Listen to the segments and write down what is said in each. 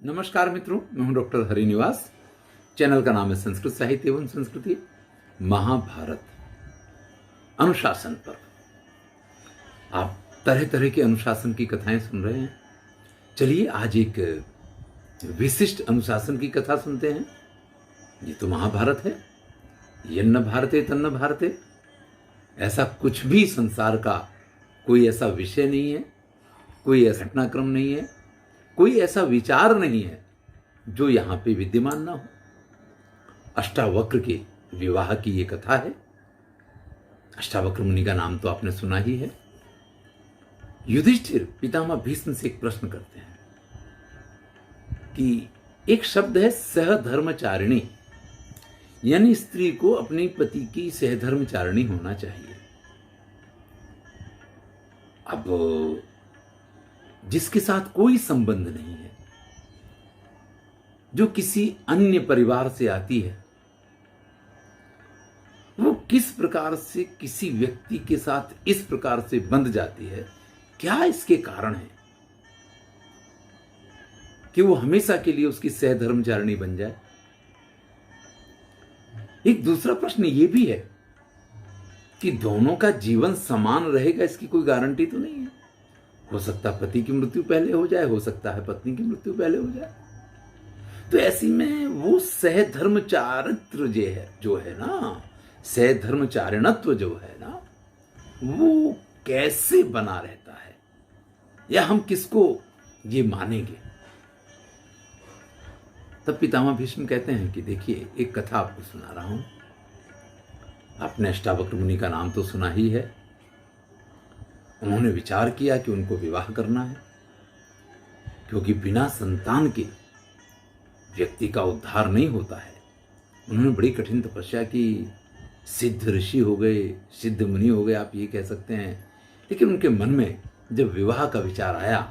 नमस्कार मित्रों, मैं हूं डॉक्टर हरिनिवास। चैनल का नाम है संस्कृत साहित्य एवं संस्कृति। महाभारत अनुशासन पर आप तरह तरह के अनुशासन की कथाएं सुन रहे हैं। चलिए आज एक विशिष्ट अनुशासन की कथा सुनते हैं। ये तो महाभारत है। यन्न भारते तन्न भारते, ऐसा कुछ भी संसार का कोई ऐसा विषय नहीं है, कोई ऐसा घटनाक्रम नहीं है, कोई ऐसा विचार नहीं है जो यहां पे विद्यमान ना हो। अष्टावक्र के विवाह की ये कथा है। अष्टावक्र मुनि का नाम तो आपने सुना ही है। युधिष्ठिर पितामह भीष्म से एक प्रश्न करते हैं कि एक शब्द है सहधर्मचारिणी, यानी स्त्री को अपने पति की सहधर्मचारिणी होना चाहिए। अब जिसके साथ कोई संबंध नहीं है, जो किसी अन्य परिवार से आती है, वो किस प्रकार से किसी व्यक्ति के साथ इस प्रकार से बंध जाती है, क्या इसके कारण है कि वो हमेशा के लिए उसकी सहधर्मचारिणी बन जाए। एक दूसरा प्रश्न ये भी है कि दोनों का जीवन समान रहेगा, इसकी कोई गारंटी तो नहीं है। हो सकता है पति की मृत्यु पहले हो जाए, हो सकता है पत्नी की मृत्यु पहले हो जाए। तो ऐसी में वो सहधर्मचारित्र जो है ना, सहधर्मचारिणत्व जो है ना, वो कैसे बना रहता है, या हम किसको ये मानेंगे। तब पितामह भीष्म कहते हैं कि देखिए, एक कथा आपको सुना रहा हूं। आपने अष्टावक्र मुनि का नाम तो सुना ही है। उन्होंने विचार किया कि उनको विवाह करना है, क्योंकि बिना संतान के व्यक्ति का उद्धार नहीं होता है। उन्होंने बड़ी कठिन तपस्या की, सिद्ध ऋषि हो गए, सिद्ध मुनि हो गए, आप ये कह सकते हैं। लेकिन उनके मन में जब विवाह का विचार आया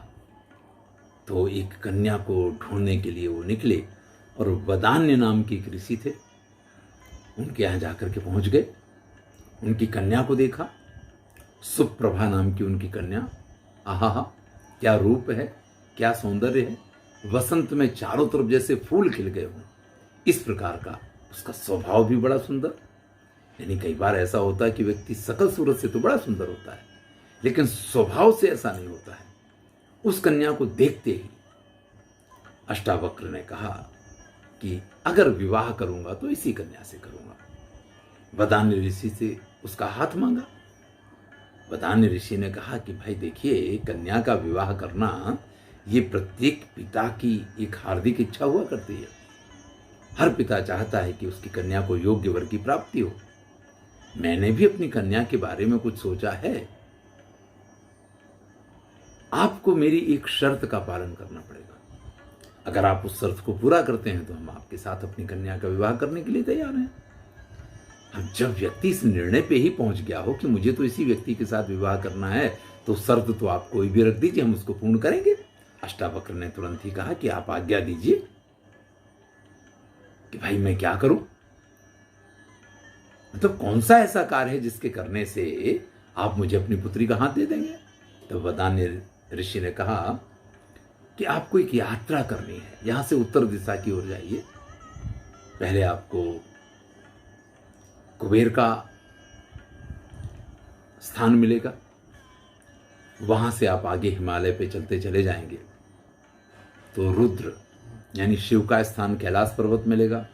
तो एक कन्या को ढूंढने के लिए वो निकले, और वदान्य नाम की एक ऋषि थे, उनके यहाँ जाकर के पहुंच गए। उनकी कन्या को देखा, सुप्रभा नाम की उनकी कन्या। आहा, क्या रूप है, क्या सौंदर्य है, वसंत में चारों तरफ जैसे फूल खिल गए हों, इस प्रकार का उसका स्वभाव भी बड़ा सुंदर। यानी कई बार ऐसा होता है कि व्यक्ति सकल सूरत से तो बड़ा सुंदर होता है, लेकिन स्वभाव से ऐसा नहीं होता है। उस कन्या को देखते ही अष्टावक्र ने कहा कि अगर विवाह करूंगा तो इसी कन्या से करूंगा। वदान्य ऋषि से उसका हाथ मांगा। वदान्य ऋषि ने कहा कि भाई देखिए, कन्या का विवाह करना ये प्रत्येक पिता की एक हार्दिक इच्छा हुआ करती है। हर पिता चाहता है कि उसकी कन्या को योग्य वर की प्राप्ति हो। मैंने भी अपनी कन्या के बारे में कुछ सोचा है। आपको मेरी एक शर्त का पालन करना पड़ेगा। अगर आप उस शर्त को पूरा करते हैं तो हम आपके साथ अपनी कन्या का विवाह करने के लिए तैयार हैं। अब जब व्यक्ति इस निर्णय पे ही पहुंच गया हो कि मुझे तो इसी व्यक्ति के साथ विवाह करना है, तो शर्त तो आप कोई भी रख दीजिए, हम उसको पूर्ण करेंगे। अष्टावक्र ने तुरंत ही कहा कि आप आज्ञा दीजिए कि भाई मैं क्या करूं, मतलब कौन सा ऐसा कार्य है जिसके करने से आप मुझे अपनी पुत्री का हाथ दे देंगे। तो वदान्य ऋषि ने कहा कि आपको एक यात्रा करनी है। यहां से उत्तर दिशा की ओर जाइए। पहले आपको कुबेर का स्थान मिलेगा, वहां से आप आगे हिमालय पे चलते चले जाएंगे तो रुद्र यानी शिव का स्थान कैलाश पर्वत मिलेगा।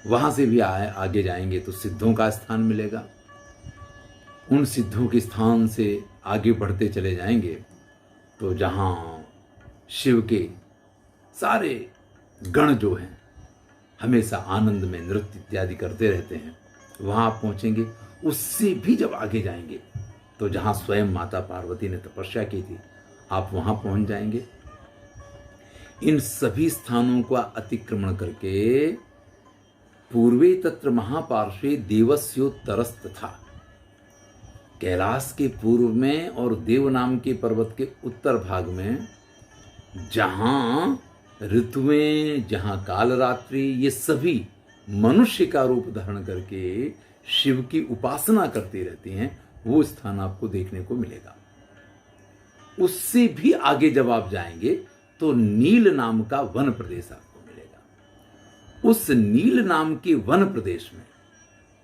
वहां से भी आगे जाएंगे तो सिद्धों का स्थान मिलेगा। उन सिद्धों के स्थान से आगे बढ़ते चले जाएंगे तो जहां शिव के सारे गण जो हैं हमेशा आनंद में नृत्य इत्यादि करते रहते हैं, वहां आप पहुंचेंगे। उससे भी जब आगे जाएंगे तो जहां स्वयं माता पार्वती ने तपस्या की थी, आप वहां पहुंच जाएंगे। इन सभी स्थानों का अतिक्रमण करके पूर्वे तत्र महापार्श्वे देवस्योत्तरस्त था, कैलाश के पूर्व में और देव नाम के पर्वत के उत्तर भाग में, जहां ऋतुएं, जहां कालरात्रि, ये सभी मनुष्य का रूप धारण करके शिव की उपासना करती रहती हैं, वो स्थान आपको देखने को मिलेगा। उससे भी आगे जब आप जाएंगे तो नील नाम का वन प्रदेश आपको मिलेगा। उस नील नाम के वन प्रदेश में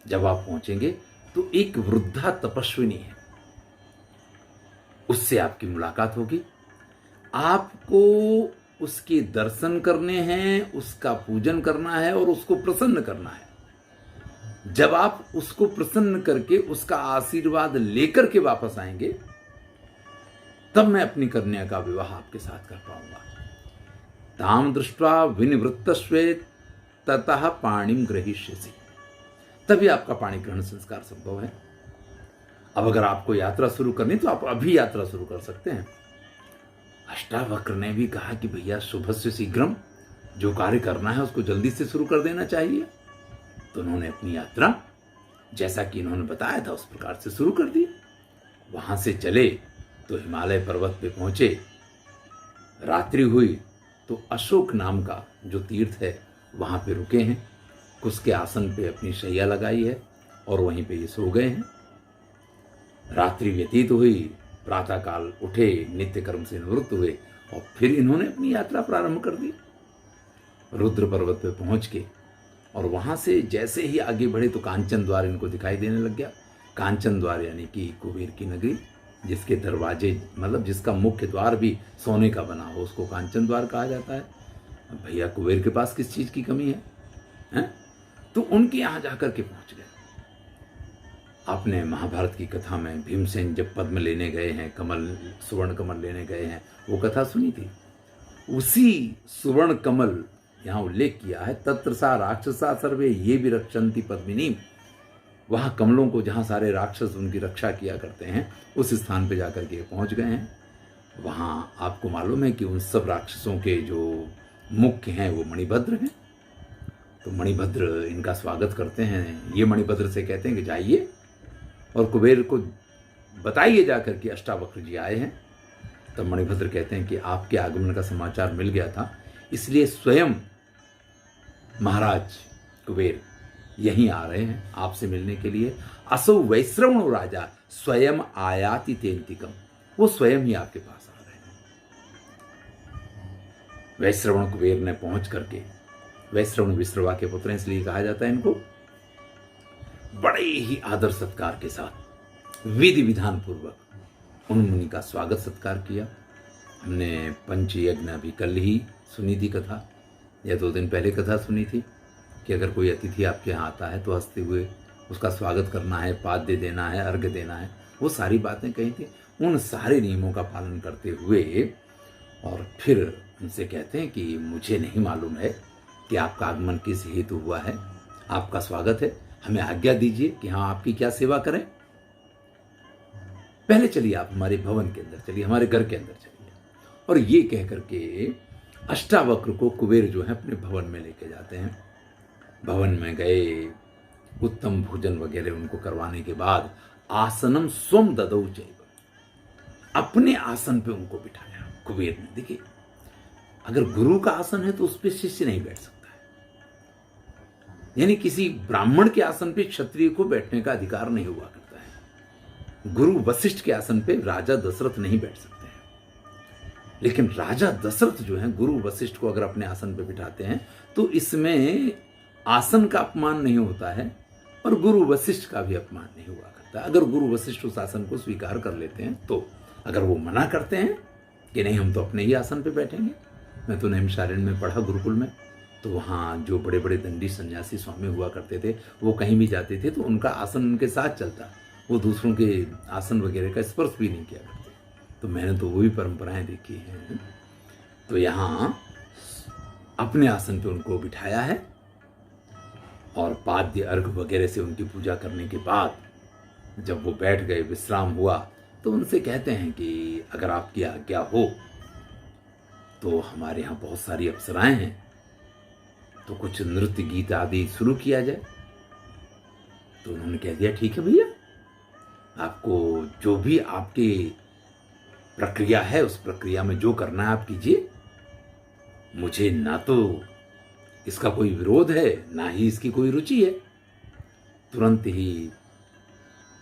जब आप पहुंचेंगे तो एक वृद्धा तपस्विनी है, उससे आपकी मुलाकात होगी। आपको उसके दर्शन करने हैं, उसका पूजन करना है और उसको प्रसन्न करना है। जब आप उसको प्रसन्न करके उसका आशीर्वाद लेकर के वापस आएंगे, तब मैं अपनी कन्या का विवाह आपके साथ कर पाऊंगा। ताम दृष्ट्वा विनिवृत्तस्वे ततः पाणिम ग्रहीष्यसि, तभी आपका पाणी ग्रहण संस्कार संभव है। अब अगर आपको यात्रा शुरू करनी तो आप अभी यात्रा शुरू कर सकते हैं। अष्टावक्र ने भी कहा कि भैया शुभस्य शीघ्रम, जो कार्य करना है उसको जल्दी से शुरू कर देना चाहिए। तो उन्होंने अपनी यात्रा जैसा कि इन्होंने बताया था उस प्रकार से शुरू कर दी। वहां से चले तो हिमालय पर्वत पे पहुंचे। रात्रि हुई तो अशोक नाम का जो तीर्थ है वहां पे रुके हैं। उसके आसन पे अपनी शैया लगाई है और वहीं पे ये सो गए हैं। रात्रि व्यतीत हुई, प्रातःकाल उठे, नित्य कर्म से निवृत्त हुए और फिर इन्होंने अपनी यात्रा प्रारंभ कर दी। रुद्र पर्वत पे पहुंच के और वहां से जैसे ही आगे बढ़े तो कांचन द्वार इनको दिखाई देने लग गया। कांचन द्वार यानी कि कुबेर की नगरी, जिसके दरवाजे मतलब जिसका मुख्य द्वार भी सोने का बना हो, उसको कांचन द्वार कहा जाता है। अब भैया कुबेर के पास किस चीज की कमी है? तो उनके यहां जाकर के पहुंच गए। आपने महाभारत की कथा में भीमसेन जब पद्म लेने गए हैं, कमल, सुवर्ण कमल लेने गए हैं, वो कथा सुनी थी। उसी सुवर्ण कमल यहां उल्लेख किया है, तत्र सा राक्षसा सर्वे ये भी रक्षन्ति पद्मिनी। वहां कमलों को जहां सारे राक्षस उनकी रक्षा किया करते हैं, उस स्थान पे जाकर के पहुंच गए हैं। वहां आपको मालूम है कि उन सब राक्षसों के जो मुख्य हैं वो मणिभद्र हैं। तो मणिभद्र इनका स्वागत करते हैं। ये मणिभद्र से कहते हैं कि जाइए और कुबेर को बताइए जाकर कि अष्टावक्र जी आए हैं। तब मणिभद्र कहते हैं कि आपके आगमन का समाचार मिल गया था, इसलिए स्वयं महाराज कुबेर यहीं आ रहे हैं आपसे मिलने के लिए। असौ वैश्रवणो राजा स्वयं आयाति तेंतिकम, वो स्वयं ही आपके पास आ रहे हैं। वैश्रवण कुबेर ने पहुंच करके, वैश्रवण विश्रवा के पुत्र इसलिए कहा जाता है इनको, बड़े ही आदर सत्कार के साथ विधि विधान पूर्वक उन मुनि का स्वागत सत्कार किया। हमने पंचयज्ञ अभी कल ही सुनी थी कथा, या 2 दिन पहले कथा सुनी थी कि अगर कोई अतिथि आपके यहाँ आता है तो हंसते हुए उसका स्वागत करना है, पाद्य देना है, अर्घ्य देना है, वो सारी बातें कही थी। उन सारे नियमों का पालन करते हुए और फिर उनसे कहते हैं कि मुझे नहीं मालूम है कि आपका आगमन किस हेतु हुआ है, आपका स्वागत है, हमें आज्ञा दीजिए कि हाँ आपकी क्या सेवा करें। पहले चलिए आप हमारे भवन के अंदर चलिए, हमारे घर के अंदर चलिए। और ये कह करके अष्टावक्र को कुबेर जो है अपने भवन में लेके जाते हैं। भवन में गए, उत्तम भोजन वगैरह उनको करवाने के बाद आसनम स्वम ददौ चैव, अपने आसन पे उनको बिठाया कुबेर ने। देखिए, अगर गुरु का आसन है तो उस पर शिष्य नहीं बैठ सकता है, यानी किसी ब्राह्मण के आसन पे क्षत्रिय को बैठने का अधिकार नहीं हुआ करता है। गुरु वशिष्ठ के आसन पे राजा दशरथ नहीं बैठ सकते हैं, लेकिन राजा दशरथ जो है गुरु वशिष्ठ को अगर अपने आसन पे बिठाते हैं तो इसमें आसन का अपमान नहीं होता है और गुरु वशिष्ठ का भी अपमान नहीं हुआ करता। अगर गुरु वशिष्ठ उस आसन को स्वीकार कर लेते हैं तो, अगर वो मना करते हैं कि नहीं हम तो अपने ही आसन पे बैठेंगे। मैं तो नैमिषारण्य में पढ़ा गुरुकुल में, तो वहाँ जो बड़े बड़े दंडी सन्यासी स्वामी हुआ करते थे, वो कहीं भी जाते थे तो उनका आसन उनके साथ चलता, वो दूसरों के आसन वगैरह का स्पर्श भी नहीं किया करते। तो मैंने तो वो भी परंपराएं देखी हैं। तो यहाँ अपने आसन पे उनको बिठाया है और पाद्य अर्घ वगैरह से उनकी पूजा करने के बाद जब वो बैठ गए, विश्राम हुआ, तो उनसे कहते हैं कि अगर आपकी आज्ञा हो तो हमारे यहाँ बहुत सारी अप्सराएं हैं, तो कुछ नृत्य गीत आदि शुरू किया जाए। तो उन्होंने कह दिया ठीक है भैया, आपको जो भी आपकी प्रक्रिया है उस प्रक्रिया में जो करना है आप कीजिए। मुझे ना तो इसका कोई विरोध है, ना ही इसकी कोई रुचि है। तुरंत ही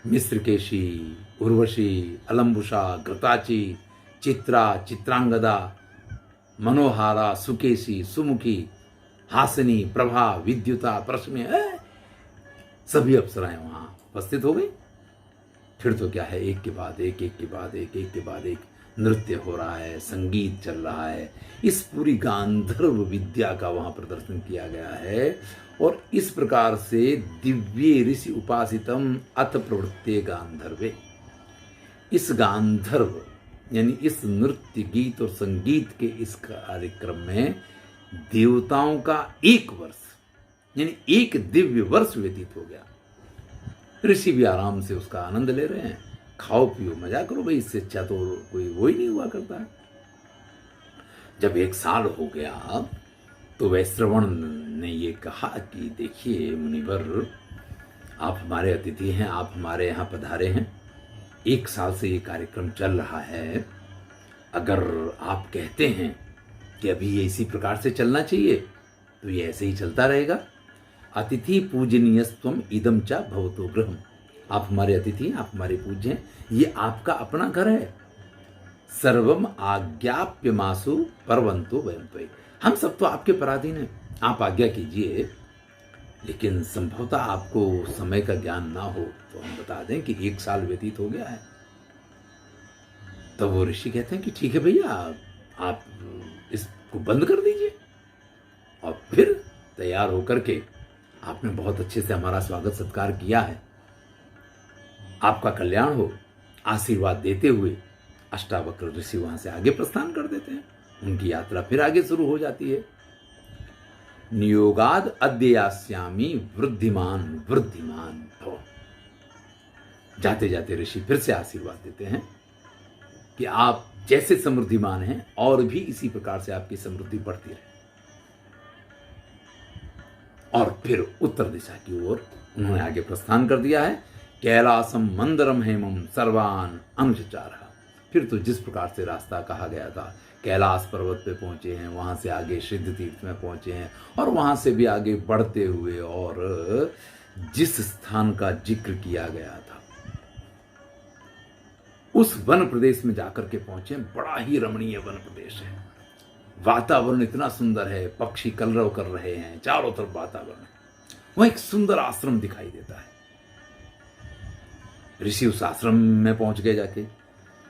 मिश्रकेशी, उर्वशी, अलम्बुषा, घृताची, चित्रा, चित्रांगदा, मनोहारा सुकेशी सुमुखी हासिनी प्रभा विद्युता प्रश्न सभी अप्सराएं वहां उपस्थित हो गई। फिर तो क्या है, एक के बाद एक, एक के बाद एक, एक के बाद एक नृत्य हो रहा है, संगीत चल रहा है। इस पूरी गांधर्व विद्या का वहां प्रदर्शन किया गया है। और इस प्रकार से दिव्य ऋषि उपासितम अथ प्रवृत्ते गांधर्वे, इस गांधर्व यानी इस नृत्य गीत और संगीत के इस कार्यक्रम में देवताओं का एक वर्ष यानी एक दिव्य वर्ष व्यतीत हो गया। ऋषि भी आराम से उसका आनंद ले रहे हैं, खाओ पियो मजा करो भाई, इससे अच्छा तो कोई वो ही नहीं हुआ करता है। जब 1 साल हो गया तो वैश्रवण ने ये कहा कि देखिए मुनिवर, आप हमारे अतिथि हैं, आप हमारे यहाँ पधारे हैं, 1 साल से ये कार्यक्रम चल रहा है। अगर आप कहते हैं कि अभी ये इसी प्रकार से चलना चाहिए तो ये ऐसे ही चलता रहेगा। अतिथि पूजनीयस्त्वम इदम च भवतो गृहम, आप हमारे अतिथि हैं, आप हमारे पूज्य हैं, ये आपका अपना घर है। सर्वम आज्ञाप्यमासु परवंतो वयं त्वयि, हम सब तो आपके पराधीन हैं, आप आज्ञा कीजिए। लेकिन संभवतः आपको समय का ज्ञान ना हो तो हम बता दें कि 1 साल व्यतीत हो गया है। तब वो ऋषि कहते हैं कि ठीक है भैया, आप इसको बंद कर दीजिए। और फिर तैयार होकर के आपने बहुत अच्छे से हमारा स्वागत सत्कार किया है, आपका कल्याण हो, आशीर्वाद देते हुए अष्टावक्र ऋषि वहां से आगे प्रस्थान कर देते हैं। उनकी यात्रा फिर आगे शुरू हो जाती है। नियोगाद अद्यास्यामी वृद्धिमान वृद्धिमान भव, जाते जाते ऋषि फिर से आशीर्वाद देते हैं कि आप जैसे समृद्धिमान हैं और भी इसी प्रकार से आपकी समृद्धि बढ़ती रहे। और फिर उत्तर दिशा की ओर उन्होंने आगे प्रस्थान कर दिया है। कैलासम मंदरम हेमम सर्वान अनुचचारः, फिर तो जिस प्रकार से रास्ता कहा गया था, कैलाश पर्वत पे पहुंचे हैं, वहां से आगे सिद्ध तीर्थ में पहुंचे हैं, और वहां से भी आगे बढ़ते हुए और जिस स्थान का जिक्र किया गया था उस वन प्रदेश में जाकर के पहुंचे। बड़ा ही रमणीय वन प्रदेश है, वातावरण इतना सुंदर है, पक्षी कलरव कर रहे हैं, चारों तरफ वातावरण है। वहां एक सुंदर आश्रम दिखाई देता है। ऋषि उस आश्रम में पहुंच गए। जाके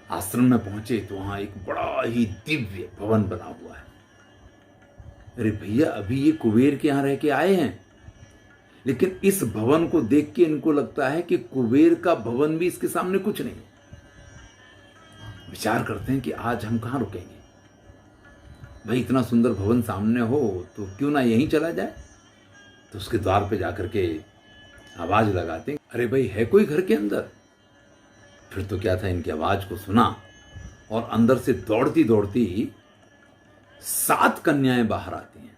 आश्रम में पहुंचे तो वहां एक बड़ा ही दिव्य भवन बना हुआ है। अरे भैया, अभी ये कुबेर के यहां रह के आए हैं, लेकिन इस भवन को देख के इनको लगता है कि कुबेर का भवन भी इसके सामने कुछ नहीं। विचार करते हैं कि आज हम कहां रुकेंगे भाई, इतना सुंदर भवन सामने हो तो क्यों ना यहीं चला जाए। तो उसके द्वार पे जाकर के आवाज लगाते हैं, अरे भाई है कोई घर के अंदर। फिर तो क्या था, इनकी आवाज को सुना और अंदर से दौड़ती दौड़ती 7 कन्याएं बाहर आती हैं।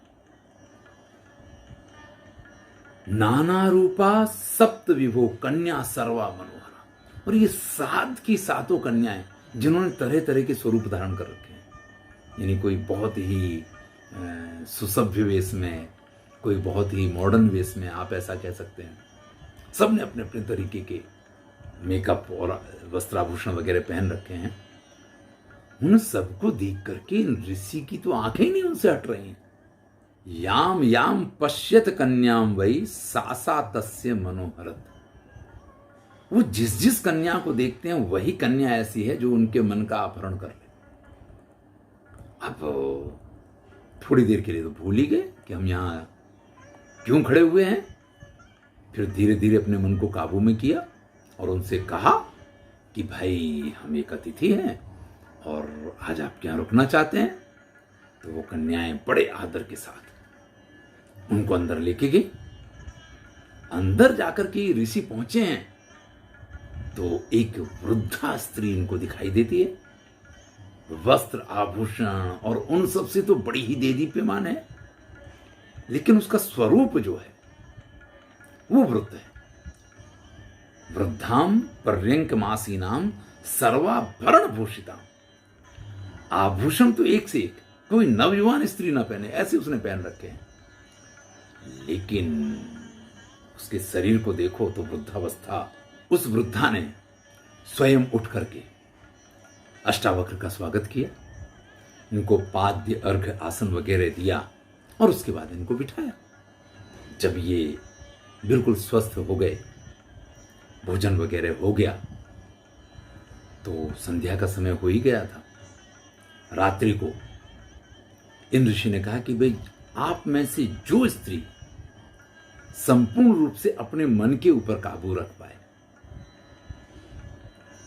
नाना रूपा सप्त विभो कन्या सर्वा मनोहरा, और ये 7 की 7 कन्याएं जिन्होंने तरह तरह के स्वरूप धारण कर रखे हैं। यानी कोई बहुत ही सुसभ्य वेश में, कोई बहुत ही मॉडर्न वेश में, आप ऐसा कह सकते हैं। सब ने अपने अपने तरीके के मेकअप और वस्त्राभूषण वगैरह पहन रखे हैं। उन सबको देख करके ऋषि की तो आंखें ही नहीं उनसे हट रही हैं। याम याम पश्यत कन्याम वही सासा तस्य मनोहरत, वो जिस जिस कन्या को देखते हैं वही कन्या ऐसी है जो उनके मन का अपहरण कर ले। अब थोड़ी देर के लिए तो भूल ही गए कि हम यहां क्यों खड़े हुए हैं। फिर धीरे धीरे अपने मन को काबू में किया और उनसे कहा कि भाई हम एक अतिथि हैं और आज आपके यहां रुकना चाहते हैं। तो वो कन्याएं बड़े आदर के साथ उनको अंदर लेके गई। अंदर जाकर के ऋषि पहुंचे हैं तो एक वृद्धा स्त्री इनको दिखाई देती है। वस्त्र आभूषण और उन सब से तो बड़ी ही देदीप्यमान है, लेकिन उसका स्वरूप जो है वो वृद्ध है। वृद्धाम पर्यंकमासीनाम सर्वाभरण भूषिताम, आभूषण तो एक से एक, कोई नवयुवान स्त्री ना पहने ऐसे उसने पहन रखे हैं। लेकिन उसके शरीर को देखो तो वृद्धावस्था। उस वृद्धा ने स्वयं उठ करके अष्टावक्र का स्वागत किया, इनको पाद्य अर्घ आसन वगैरह दिया और उसके बाद इनको बिठाया। जब ये बिल्कुल स्वस्थ हो गए, भोजन वगैरह हो गया, तो संध्या का समय हो ही गया था। रात्रि को इन ऋषि ने कहा कि भाई, आप में से जो स्त्री संपूर्ण रूप से अपने मन के ऊपर काबू रख पाए,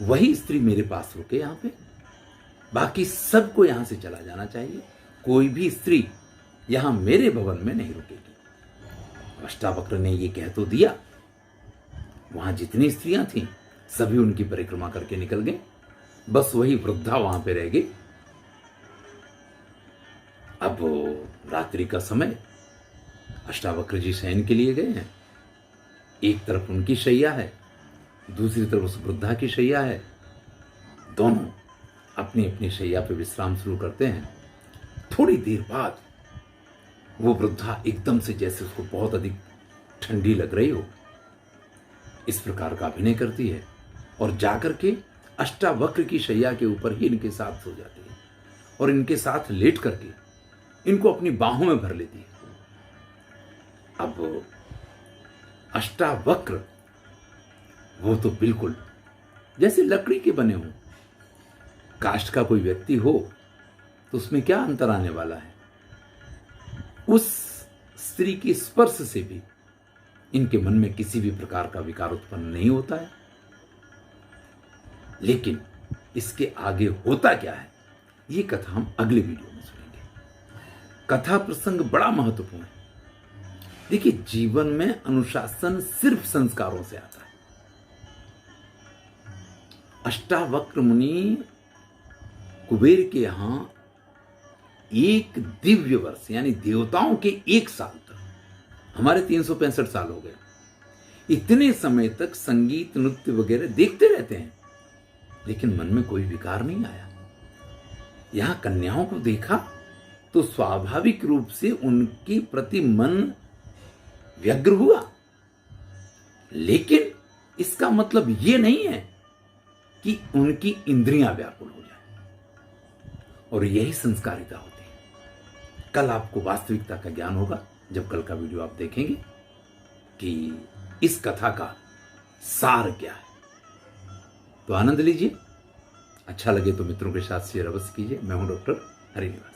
वही स्त्री मेरे पास रुके यहां पे। बाकी सबको यहां से चला जाना चाहिए। कोई भी स्त्री यहां मेरे भवन में नहीं रुकेगी। अष्टावक्र ने ये कह तो दिया। वहां जितनी स्त्रियां थीं सभी उनकी परिक्रमा करके निकल गए। बस वही वृद्धा वहां पे रह गई। अब रात्रि का समय, अष्टावक्र जी शयन के लिए गए हैं। एक तरफ उनकी शैया है, दूसरी तरफ उस वृद्धा की शैया है। दोनों अपनी अपनी शैया पे विश्राम शुरू करते हैं। थोड़ी देर बाद वो वृद्धा एकदम से, जैसे उसको बहुत अधिक ठंडी लग रही हो, इस प्रकार का अभिनय करती है और जाकर के अष्टावक्र की शैया के ऊपर ही इनके साथ सो जाती है और इनके साथ लेट करके इनको अपनी बाहों में भर लेती है। अब अष्टावक्र वो तो बिल्कुल जैसे लकड़ी के बने हों। काष्ठ का कोई व्यक्ति हो तो उसमें क्या अंतर आने वाला है। उस स्त्री के स्पर्श से भी इनके मन में किसी भी प्रकार का विकार उत्पन्न नहीं होता है। लेकिन इसके आगे होता क्या है, ये कथा हम अगले वीडियो में सुनेंगे। कथा प्रसंग बड़ा महत्वपूर्ण है। देखिए, जीवन में अनुशासन सिर्फ संस्कारों से आता है। अष्टावक्र मुनि कुबेर के यहां एक दिव्य वर्ष, यानी देवताओं के 1 साल तक, हमारे 365 साल हो गए, इतने समय तक संगीत नृत्य वगैरह देखते रहते हैं, लेकिन मन में कोई विकार नहीं आया। यहां कन्याओं को देखा तो स्वाभाविक रूप से उनके प्रति मन व्यग्र हुआ, लेकिन इसका मतलब यह नहीं है कि उनकी इंद्रियां व्याकुल हो जाए। और यही संस्कारिता होती है। कल आपको वास्तविकता का ज्ञान होगा जब कल का वीडियो आप देखेंगे कि इस कथा का सार क्या है। तो आनंद लीजिए। अच्छा लगे तो मित्रों के साथ शेयर अवश्य कीजिए। मैं हूं डॉक्टर हरिनिवास।